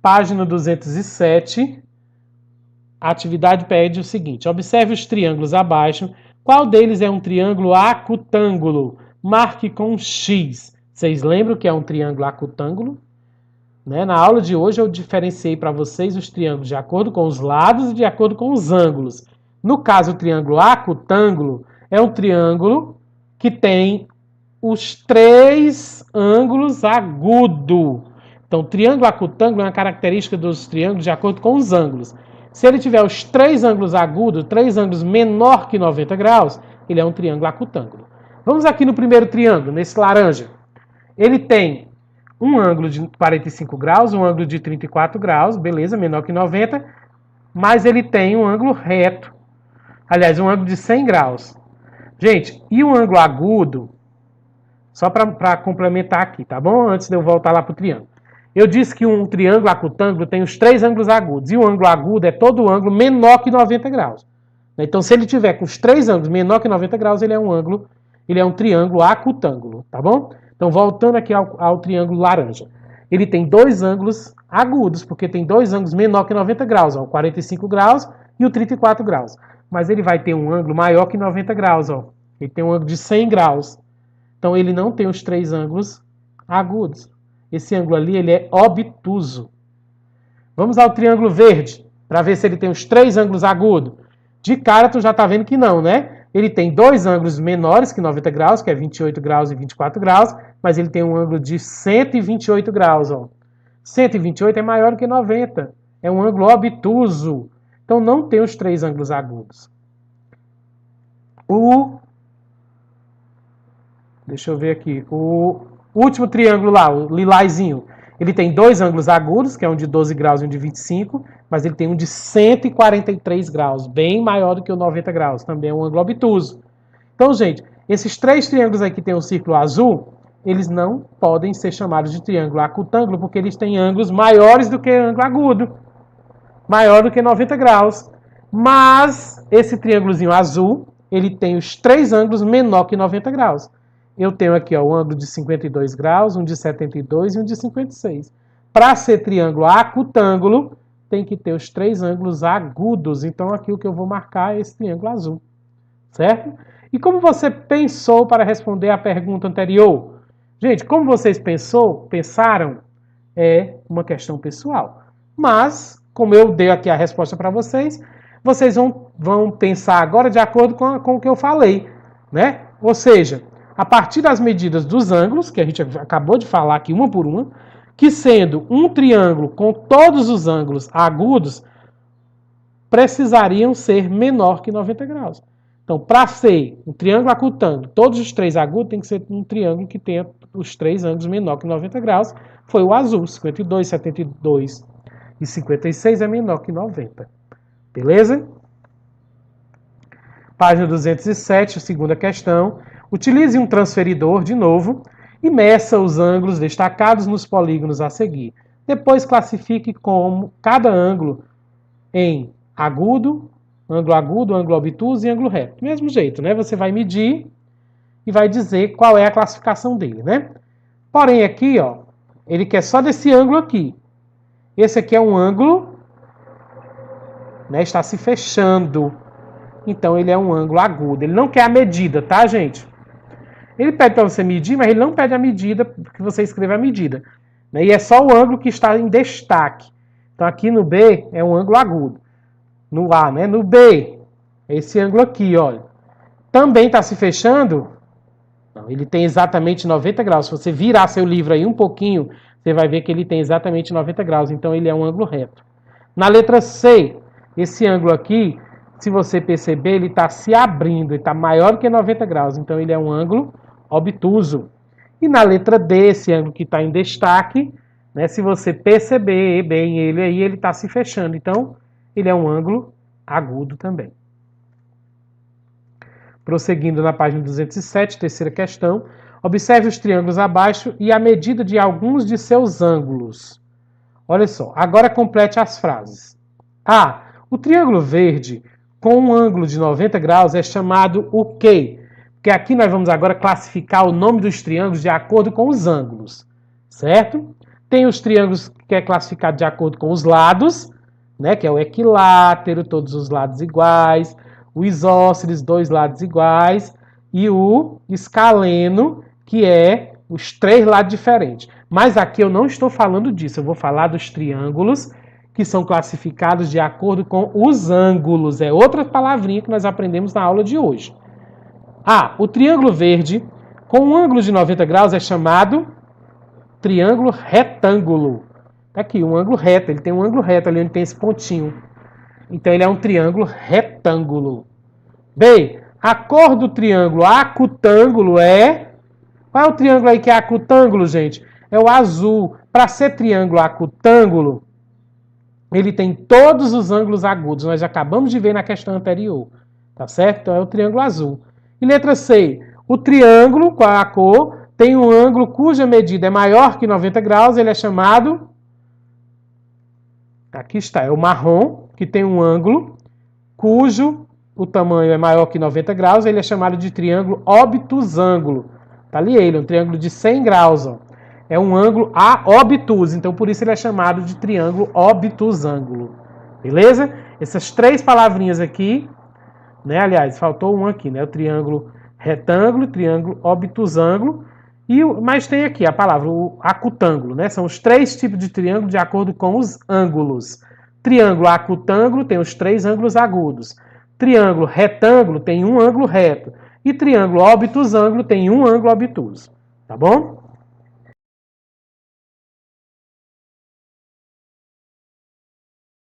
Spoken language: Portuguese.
Página 207. A atividade pede o seguinte: observe os triângulos abaixo. Qual deles é um triângulo acutângulo? Marque com X. Vocês lembram que é um triângulo acutângulo? Né? Na aula de hoje eu diferenciei para vocês os triângulos de acordo com os lados e de acordo com os ângulos. No caso, o triângulo acutângulo é um triângulo que tem os 3 ângulos agudos. Então, o triângulo acutângulo é uma característica dos triângulos de acordo com os ângulos. Se ele tiver os 3 ângulos agudos, 3 ângulos menor que 90 graus, ele é um triângulo acutângulo. Vamos aqui no primeiro triângulo, nesse laranja. Ele tem um ângulo de 45 graus, um ângulo de 34 graus, beleza, menor que 90, mas ele tem um ângulo reto. Aliás, um ângulo de 100 graus. Gente, e um ângulo agudo? Só para complementar aqui, tá bom? Antes de eu voltar lá para o triângulo. Eu disse que um triângulo acutângulo tem os 3 ângulos agudos. E o ângulo agudo é todo ângulo menor que 90 graus. Então, se ele tiver com os 3 ângulos menor que 90 graus, ele é um triângulo acutângulo, tá bom? Então, voltando aqui ao triângulo laranja. Ele tem 2 ângulos agudos, porque tem 2 ângulos menor que 90 graus, ó, o 45 graus e o 34 graus. Mas ele vai ter um ângulo maior que 90 graus, ó. Ele tem um ângulo de 100 graus. Então, ele não tem os 3 ângulos agudos. Esse ângulo ali, ele é obtuso. Vamos ao triângulo verde, para ver se ele tem os 3 ângulos agudos. De cara, tu já está vendo que não, né? Ele tem 2 ângulos menores que 90 graus, que é 28 graus e 24 graus, mas ele tem um ângulo de 128 graus, ó. 128 é maior que 90. É um ângulo obtuso. Então, não tem os 3 ângulos agudos. Deixa eu ver aqui. O último triângulo lá, o lilazinho, ele tem 2 ângulos agudos, que é um de 12 graus e um de 25, mas ele tem um de 143 graus, bem maior do que o 90 graus, também é um ângulo obtuso. Então, gente, esses 3 triângulos aqui que tem um círculo azul, eles não podem ser chamados de triângulo acutângulo, porque eles têm ângulos maiores do que ângulo agudo, maior do que 90 graus. Mas esse triângulozinho azul, ele tem os 3 ângulos menor que 90 graus. Eu tenho aqui ó, um ângulo de 52 graus, um de 72 e um de 56. Para ser triângulo acutângulo, tem que ter os 3 ângulos agudos. Então, aqui o que eu vou marcar é esse triângulo azul. Certo? E como você pensou para responder a pergunta anterior? Gente, como vocês pensaram, é uma questão pessoal. Mas, como eu dei aqui a resposta para vocês, vocês vão pensar agora de acordo com o que eu falei. Né? Ou seja, a partir das medidas dos ângulos, que a gente acabou de falar aqui uma por uma, que sendo um triângulo com todos os ângulos agudos, precisariam ser menor que 90 graus. Então, para ser um triângulo acutângulo, todos os 3 agudos, tem que ser um triângulo que tenha os 3 ângulos menor que 90 graus. Foi o azul, 52, 72 e 56 é menor que 90. Beleza? Página 207, segunda questão. Utilize um transferidor, de novo, e meça os ângulos destacados nos polígonos a seguir. Depois classifique como cada ângulo em ângulo agudo, ângulo obtuso e ângulo reto. Do mesmo jeito, né? Você vai medir e vai dizer qual é a classificação dele, né? Porém, aqui, ó, ele quer só desse ângulo aqui. Esse aqui é um ângulo, né? Está se fechando. Então, ele é um ângulo agudo. Ele não quer a medida, tá, gente? Ele pede para você medir, mas ele não pede a medida, que você escreva a medida. Né? E é só o ângulo que está em destaque. Então, aqui no B é um ângulo agudo. No A, né? No B, esse ângulo aqui, olha. Também está se fechando? Não, ele tem exatamente 90 graus. Se você virar seu livro aí um pouquinho, você vai ver que ele tem exatamente 90 graus. Então, ele é um ângulo reto. Na letra C, esse ângulo aqui, se você perceber, ele está se abrindo. Ele está maior que 90 graus. Então, ele é um ângulo obtuso. E na letra D, esse ângulo que está em destaque, né, se você perceber bem ele aí, ele está se fechando. Então, ele é um ângulo agudo também. Prosseguindo na página 207, terceira questão. Observe os triângulos abaixo e a medida de alguns de seus ângulos. Olha só, agora complete as frases. A. O triângulo verde com um ângulo de 90 graus é chamado o quê? Porque aqui nós vamos agora classificar o nome dos triângulos de acordo com os ângulos, certo? Tem os triângulos que é classificado de acordo com os lados, né, que é o equilátero, todos os lados iguais, o isósceles, 2 lados iguais, e o escaleno, que é os 3 lados diferentes. Mas aqui eu não estou falando disso, eu vou falar dos triângulos que são classificados de acordo com os ângulos. É outra palavrinha que nós aprendemos na aula de hoje. O triângulo verde com um ângulo de 90 graus é chamado triângulo retângulo. Tá aqui, um ângulo reto. Ele tem um ângulo reto ali onde tem esse pontinho. Então ele é um triângulo retângulo. Bem, a cor do triângulo acutângulo é... Qual é o triângulo aí que é acutângulo, gente? É o azul. Para ser triângulo acutângulo, ele tem todos os ângulos agudos. Nós já acabamos de ver na questão anterior. Tá certo? Então é o triângulo azul. E letra C. O triângulo, qual é a cor? Tem um ângulo cuja medida é maior que 90 graus. Ele é chamado... Aqui está. É o marrom, que tem um ângulo cujo o tamanho é maior que 90 graus. Ele é chamado de triângulo obtusângulo. Tá ali ele, um triângulo de 100 graus. Ó. É um ângulo obtuso, então por isso ele é chamado de triângulo obtusângulo. Beleza? Essas 3 palavrinhas aqui, né? Aliás, faltou um aqui, né? O triângulo retângulo, triângulo obtusângulo, mas tem aqui a palavra o acutângulo, né? São os 3 tipos de triângulo de acordo com os ângulos. Triângulo acutângulo tem os 3 ângulos agudos. Triângulo retângulo tem um ângulo reto. E triângulo obtusângulo tem um ângulo obtuso. Tá bom?